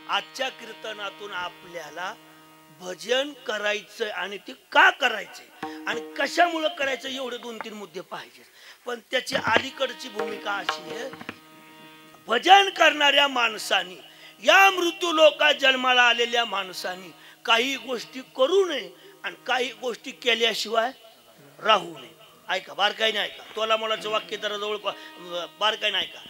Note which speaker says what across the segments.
Speaker 1: आजच्या कीर्तनातून आपल्याला भजन करायचं आणि ते का करायचंय आणि कशामुळे करायचं एवढे 2-3 मुद्दे पाहिजे. पण त्याची अलीकडची भूमिका अशी आहे, भजन करणाऱ्या माणसांनी, या मृत्यू लोकात जन्माला आलेल्या माणसांनी काही गोष्टी करू नये आणि काही गोष्टी केल्याशिवाय राहू नये. ऐका बारकाईने ऐका, तोला मोलाचं वाक्य जरा जवळ बारकाईने ऐका.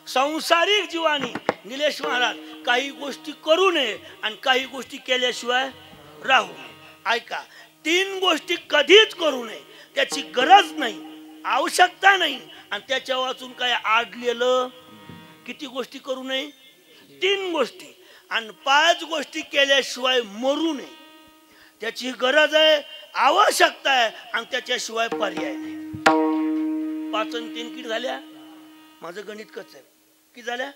Speaker 1: संसारिक जीवानी निलेश महाराज काही गोष्टी करू नये आणि काही गोष्टी केल्याशिवाय राहू नये. ऐका, 3 गोष्टी कधीच करू नये, त्याची गरज नाही, आवश्यकता नाही आणि त्याच्या वाचून काय आडलेलं. किती गोष्टी करू नये? 3 गोष्टी. आणि 5 गोष्टी केल्याशिवाय मरू नये, त्याची गरज आहे, आवश्यकता आहे आणि त्याच्याशिवाय पर्याय नाही. 5 आणि 3 किती झाल्या? माझं गणित कच आहे. किती झाल्या?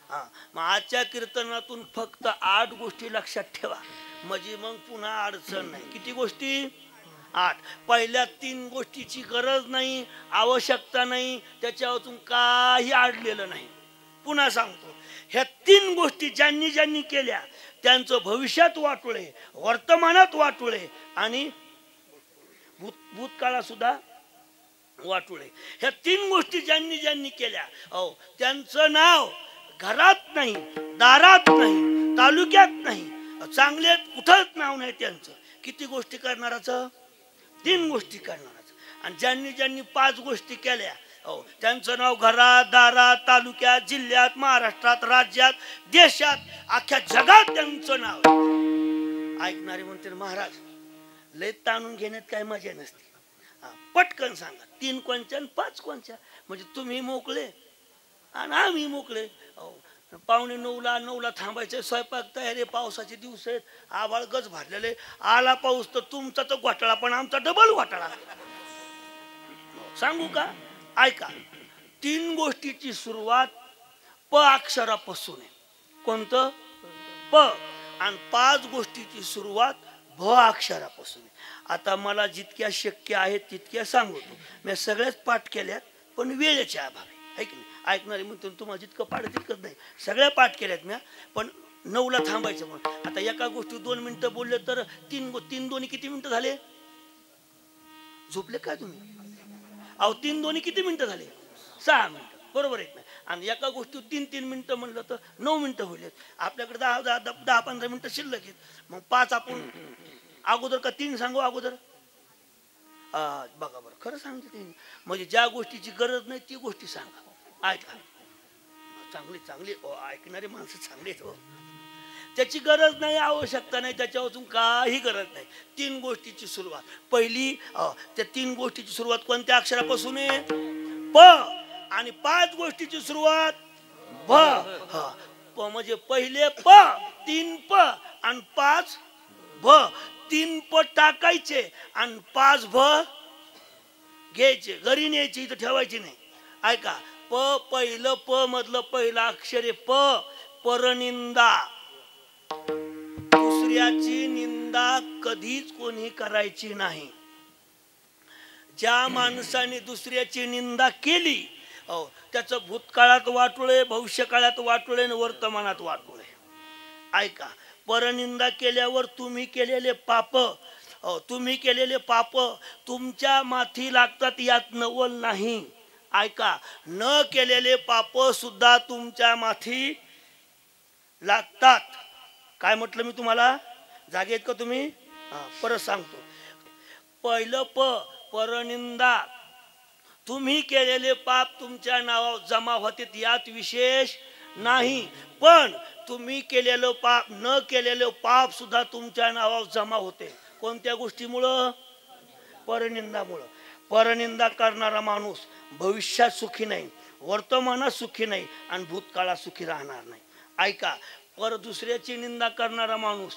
Speaker 1: हा, मग आजच्या कीर्तनातून फक्त 8 गोष्टी लक्षात ठेवा, म्हणजे मग पुन्हा अडचण नाही. किती गोष्टी? 8. पहिल्या 3 गोष्टीची गरज नाही, आवश्यकता नाही, त्याच्यावरून काही अडलेलं नाही. पुन्हा सांगतो, ह्या 3 गोष्टी ज्यांनी ज्यांनी केल्या त्यांचं भविष्यात वाटोळे, वर्तमानात वाटोळे आणि भूतकाळात सुद्धा वाटोळे. ह्या 3 गोष्टी ज्यांनी ज्यांनी केल्या, त्यांचं नाव घरात नाही, दारात नाही, तालुक्यात नाही, चांगले कुठंच नाव नाही त्यांचं. किती गोष्टी करणाराचं? 3 गोष्टी करणाराचं. आणि ज्यांनी ज्यांनी 5 गोष्टी केल्या, त्यांचं नाव घरात, दारात, तालुक्यात, जिल्ह्यात, महाराष्ट्रात, राज्यात, देशात, अख्ख्या जगात त्यांचं नाव. ऐकणारे म्हणते महाराज लय ताणून घेण्यात काय मजा नसते. पटकन सांगा 3 कोणच्या आणि 5 कोणच्या, म्हणजे तुम्ही मोकळे आणि आम्ही मोकळे. 8:45ला थांबायचं, स्वयंपाक तयारी, पावसाचे दिवस आहेत, आभाळ गज भरलेले, आला पाऊस तर तुमचा तर घोटाळा पण आमचा डबल घोटाळा. सांगू का? ऐका, 3 गोष्टीची सुरुवात प अक्षरापासून आहे. कोणतं? प. आणि 5 गोष्टीची सुरुवात भ अक्षरापासून आहे. आता मला जितक्या शक्य आहेत तितक्या सांगतो. मी सगळ्याच पाठ केल्यात पण वेळेच्या अभावी, आहे की नाही. ऐकणारे म्हणतो तुम्हाला जितकं पाठ तितकंच नाही, सगळ्या पाठ केल्यात मी, पण 9ला थांबायचं म्हणून. आता एका गोष्टी 2 मिनिटं बोलले तर 3 दोन्ही किती मिनिटं झाले? झोपले काय तुम्ही? 3 दोन्ही किती मिनिटं झाले? 6 मिनिटं, बरोबर आहे. आणि एका गोष्टी 3 मिनिटं म्हणलं तर 9 मिनिटं होईल. आपल्याकडे 10-15 मिनिटं शिल्लक आहेत. मग 5 आपण अगोदर का 3 सांगू अगोदर? बघा बरं, खरं सांगितलं. म्हणजे ज्या गोष्टीची गरज नाही ती गोष्टी सांगा. ऐका, चांगली ऐकणारे माणसं चांगले हो. त्याची गरज नाही, आवश्यकता नाही, त्याच्यापासून काही गरज नाही. 3 गोष्टीची सुरुवात पहिली, त्या 3 गोष्टीची सुरुवात कोणत्या अक्षरापासून आहे? प. आणि 5 गोष्टीची सुरुवात भ. म्हणजे पहिले प, 3 प आणि 5 भ. 3 प टाकायचे आणि 5 भ घ्यायचे, घरी न्यायचे, इथं ठेवायची नाही. ऐका, प पहिलं, प मधलं पहिलं अक्षर आहे प. परनिंदा. दुसऱ्याची निंदा कधीच कोणी करायची नाही. ज्या माणसाने दुसऱ्याची निंदा केली त्याचं भूतकाळात वाटोळे, भविष्यकाळात वाटोळे आणि वर्तमानात वाटोळे. ऐका, परनिंदा केल्यावर तुम्ही केलेले पाप तुमच्या माथी लागतात, यात नवल नाही. ऐका, न केलेले पाप सुद्धा तुमच्या माथी लागतात. काय म्हटलं मी तुम्हाला? जागेत का तुम्ही? परत सांगतो. पहिलं प, परनिंदा. तुम्ही केलेले पाप तुमच्या नावावर जमा होते, यात विशेष नाही. पण तुम्ही केलेलं पाप, न केलेलं पाप सुद्धा तुमच्या नावावर जमा होते. कोणत्या गोष्टीमुळं? परनिंदामुळं. परनिंदा करणारा माणूस भविष्यात सुखी नाही, वर्तमानात सुखी नाही आणि भूतकाळात सुखी राहणार नाही. ऐका, दुसऱ्याची निंदा करणारा माणूस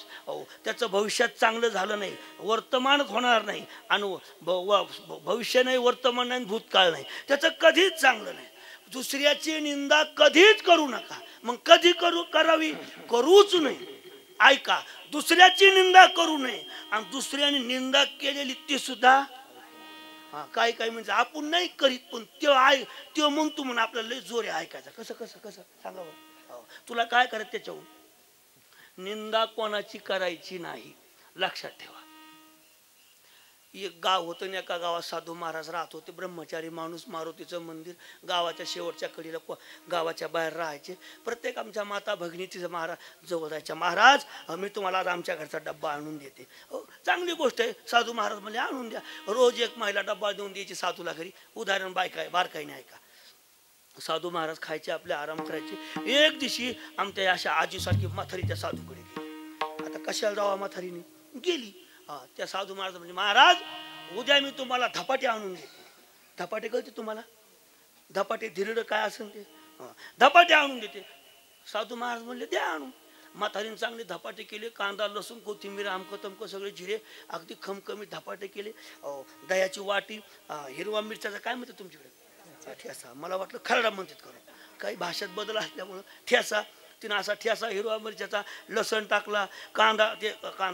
Speaker 1: त्याचं भविष्यात चांगलं झालं नाही, वर्तमानात होणार नाही आणि भविष्य नाही, वर्तमान नाही, भूतकाळ नाही, त्याचं कधीच चांगलं नाही. दुसऱ्याची निंदा कधीच करू नका. मग कधी करावी? करूच नाही. ऐका, दुसऱ्याची निंदा करू नये आणि दुसऱ्याने निंदा केलेली ती सुद्धा काय म्हणजे आपण नाही करीत, पण तो म्हणतो म्हणून आपल्याला लय जोर आहे ऐकायचा. कसं सांगा तुला काय करत त्याच्याहून? निंदा कोणाची करायची नाही, लक्षात ठेवा. एक गाव होतं आणि एका गावात साधू महाराज राहत होते. ब्रह्मचारी माणूस, मारुतीचं मंदिर गावाच्या शेवटच्या कडीला गावाच्या बाहेर राहायचे. प्रत्येक आमच्या माता भगिनी तिचं महाराज जवळ जायच्या. महाराज मी तुम्हाला आज आमच्या घरचा डब्बा आणून देते. चांगली गोष्ट आहे. साधू महाराज म्हणजे आणून द्या. रोज एक महिला डब्बा देऊन द्यायची साधूला घरी. उदाहरण बारकाईने ऐका. साधू महाराज खायचे, आपले आराम करायचे. एक दिवशी आमच्या अशा आजीसारखी म्हातारी त्या साधूकडे गेली. आता कशाला जावा म्हातारीने गेली. त्या साधू महाराज म्हणजे महाराज उद्या मी तुम्हाला धपाटे आणून देते. धपाटे कळते तुम्हाला? धपाटे धिरड काय असेल ते धपाटे आणून देते. साधू महाराज म्हणले द्या आणून. म्हातारीने चांगले धपाटे केले. कांदा लसूण कोथिंबीर आमकं तमकं सगळे जिरे अगदी खमखमीत धपाटे केले. दह्याची वाटी, हिरवा मिरच्याचा काय म्हणते तुमच्याकडे? ठेसा. मला वाटलं खरडा म्हणतात करून. काही भाषेत बदल असल्यामुळं ठेसा. तिनं असा ठेसा हिरवा मिरच्याचा, लसण टाकला, कांदा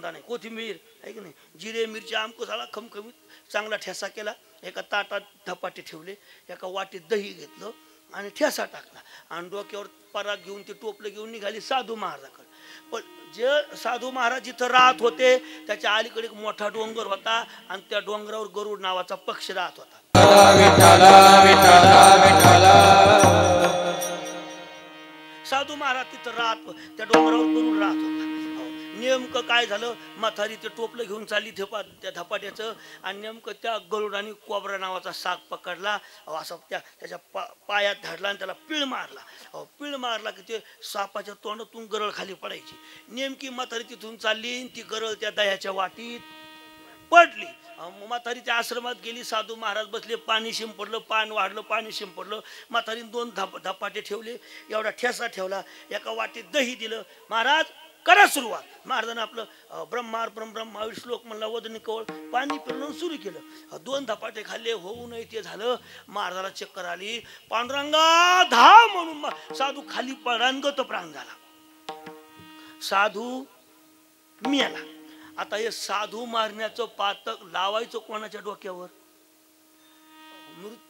Speaker 1: नाही कोथिंबीर आहे की नाही, जिरे मिरची आमकं झाला खमखमीत चांगला ठेसा केला. एका ताटात धपाटे ठेवले, एका वाटीत दही घेतलं आणि ठेसा टाकला आणि डोक्यावर पराग घेऊन ते टोपलं घेऊन निघाली साधू महाराजाकडे. पण जे साधू महाराज जिथं राहत होते त्याच्या अलीकडे एक मोठा डोंगर होता आणि त्या डोंगरावर गरुड नावाचा पक्षी राहत होता. साधू महाराज तिथं त्या डोंगरावर गरुड राहत होता. नेमकं काय झालं, म्हातारी ते टोपलं घेऊन चालली त्या धपाट्याचं आणि नेमकं त्या गरुडाने कोबरा नावाचा साप पकडला. असं त्याच्या पायात धरला आणि त्याला पिळ मारला. पिळ मारला की ते सापाच्या तोंडातून गरळ खाली पडायची. नेमकी म्हातारी तिथून चालली, ती गरळ त्या दह्याच्या वाटीत पडली. म्हातारी त्या आश्रमात गेली. साधू महाराज बसले, पाणी शिंपडलं, पान वाढलं, पाणी शिंपडलं. म्हातारीने 2 धपाटे ठेवले, एवढा ठेसा ठेवला, एका वाटीत दही दिलं. महाराज करा सुरुवात. महाराजांनी आपलं ब्रह्मार्पण ब्रह्मावीर श्लोक म्हणला, वदनी कवळ पाणी पिळून सुरू केलं. 2 धपाटे खाल्ले, होऊ नये ते झालं. महाराजाला चक्कर आली. पांडुरंगा धाव म्हणून साधू खाली पडांगत प्राण झाला. साधू मेला. आता हे साधू मारण्याचं पातक लावायचं कोणाच्या डोक्यावर?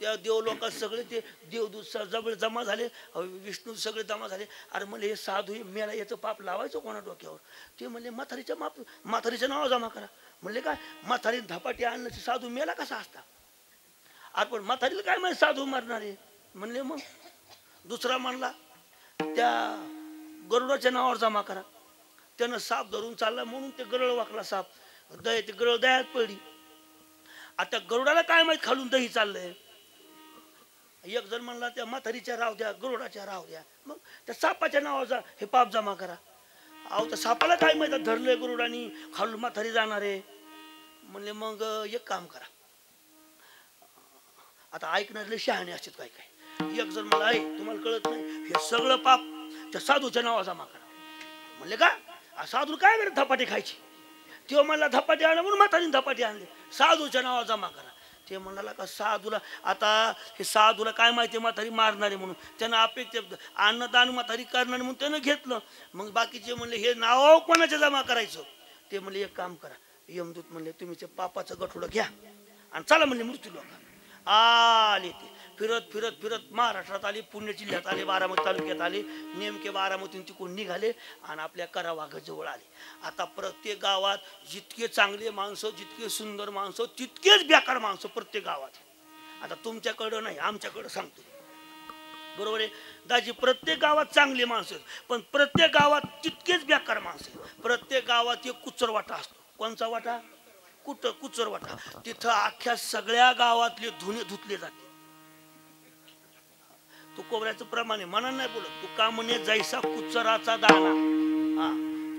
Speaker 1: त्या देवलोकात सगळे ते देवदूत सगळे जमा झाले, विष्णू सगळे जमा झाले. अरे म्हणले हे साधू मेला, याचं पाप लावायचं कोणा डोक्यावर? ते म्हणले म्हातारीचं नाव जमा करा. म्हणले काय म्हातारीने धपाटी आणलं, साधू मेला कसा असता? अरे पण म्हातारीला काय माहिती साधू मारणारे? म्हणले मग दुसरा म्हणला त्या गरुडाच्या नावावर जमा करा. त्यानं साप धरून चालला म्हणून ते गरळ वाकला साप. ते गरळ दह्यात पडली. आता गरुडाला काय माहित खालून दही चाललंय. एक जण म्हणला त्या म्हातारीच्या राव द्या, गरुडाच्या राव द्या. मग त्या सापाच्या नावाचा हे पाप जमा करा. अहो त्या सापाला काय माहित धरलंय गरुडानी, खालून म्हातारी जाणार आहे. म्हणले मग एक काम करा. आता ऐकणारे शहाणे असतात काय काय. एक जण मला तुम्हाला कळत नाही, हे सगळं पाप त्या साधूच्या नावा जमा करा. म्हणले का साधू काय करत धपाटे खायची? ते म्हणला धपाटे आणा म्हणून म्हातारीने धपाटे आणले. साधूच्या नावा जमा करा. ते म्हणाला का साधूला, आता हे साधूला काय माहिती म्हातारी मारणारे म्हणून, त्यानं अपेक्षा अन्नदान म्हातारी करणार म्हणून त्यानं घेतलं. मग बाकीचे म्हणले हे नाव कोणाच्या जमा करायचं? ते म्हणले एक काम करा. यमदूत म्हणले तुम्ही ते पापाचं गठुडं घ्या आणि चला म्हणले मृत्यू लोक. आले ते फिरत फिरत फिरत महाराष्ट्रात आले, पुणे जिल्ह्यात आले, बारामती तालुक्यात आले. नेमके बारामतीतून तिकडून निघाले आणि आपल्या करावाघजवळ आले. आता प्रत्येक गावात जितके चांगले माणसं, जितके सुंदर माणसं, तितकेच बेकार माणसं प्रत्येक गावात. आता तुमच्याकडं नाही, आमच्याकडं सांगतो, बरोबर आहे दाजी? प्रत्येक गावात चांगले माणसं, पण प्रत्येक गावात तितकेच बेकार माणसं. प्रत्येक गावात एक कुचर वाटा असतो. कोणचा वाटा? कुचर वाटा. तिथं अख्ख्या सगळ्या गावातले धुणे धुतले जाते. तू कोबऱ्याचं प्रमाण आहे, मनानं नाही बोलत. तू का म्हणे जैसा कुचराचा दाना. हा,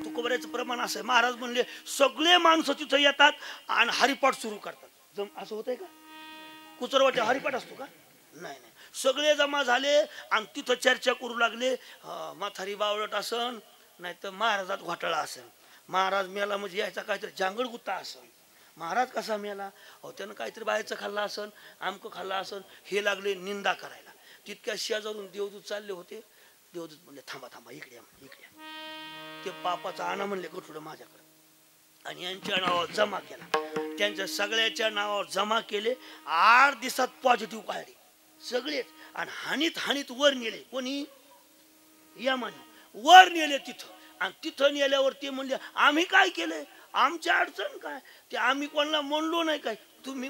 Speaker 1: तू कोबऱ्याचं प्रमाण असं आहे. महाराज म्हणले सगळे माणसं तिथं येतात आणि हरिपाठ सुरू करतात. असं होतंय का? कुचरवाट्या हरिपाठ असतो का? नाही नाही. सगळे जमा झाले आणि तिथं चर्चा करू लागले. म्हातारी बावळट असन, नाही तर महाराजात घोटाळा असेल. महाराज मेला म्हणजे यायचा काहीतरी जांगड गुत्ता असन. महाराज कसा मेला? त्यानं काहीतरी बाहेरचं खाल्ला असन, आमकं खाल्ला असन. हे लागले निंदा करायला. तितक्या शेजारून देवदूत चालले होते. देवदूत म्हणले थांबा थांबा, इकडे या, इकडे या. ते पापाचा आणा म्हणले गठुडं माझ्याकडे आणि यांच्या नावावर जमा केला. त्यांच्या सगळ्याच्या नावावर जमा केले. 8 दिवसात पॉझिटिव्ह काढले सगळेच आणि हानीत हानीत वर नेले. कोणी? यमानी वर नेले तिथं आणि तिथं नेल्यावर ते म्हणले आम्ही काय केलंय, आमची अडचण काय, ते आम्ही कोणाला म्हणलो नाही काय, तुम्ही